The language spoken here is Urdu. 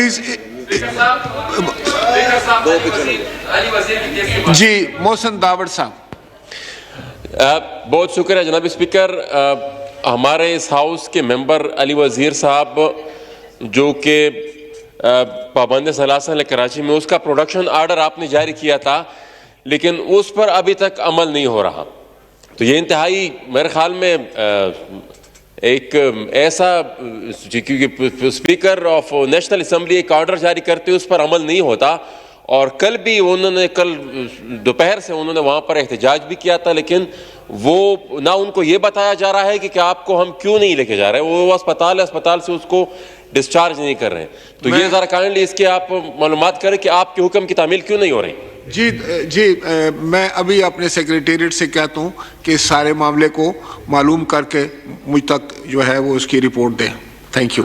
پلیز جی محسن داوڑ صاحب. بہت شکریہ جناب اسپیکر. ہمارے اس ہاؤس کے ممبر علی وزیر صاحب جو کہ پابند ثلاثہ کراچی میں، اس کا پروڈکشن آرڈر آپ نے جاری کیا تھا لیکن اس پر ابھی تک عمل نہیں ہو رہا. تو یہ انتہائی میرے خیال میں ایک ایسا، کیونکہ اسپیکر آف نیشنل اسمبلی ایک آرڈر جاری کرتے اس پر عمل نہیں ہوتا. اور کل بھی کل دوپہر سے انہوں نے وہاں پر احتجاج بھی کیا تھا، لیکن وہ نہ ان کو یہ بتایا جا رہا ہے کہ آپ کو ہم کیوں نہیں لے کے جا رہے ہیں. وہ اسپتال سے اس کو ڈسچارج نہیں کر رہے ہیں. تو یہ ذرا کائنڈلی اس کے آپ معلومات کریں کہ آپ کے حکم کی تعمیل کیوں نہیں ہو رہی. جی میں ابھی اپنے سیکریٹریٹ سے کہتا ہوں کہ اس سارے معاملے کو معلوم کر کے مجھ تک جو ہے وہ اس کی رپورٹ دیں. Thank you.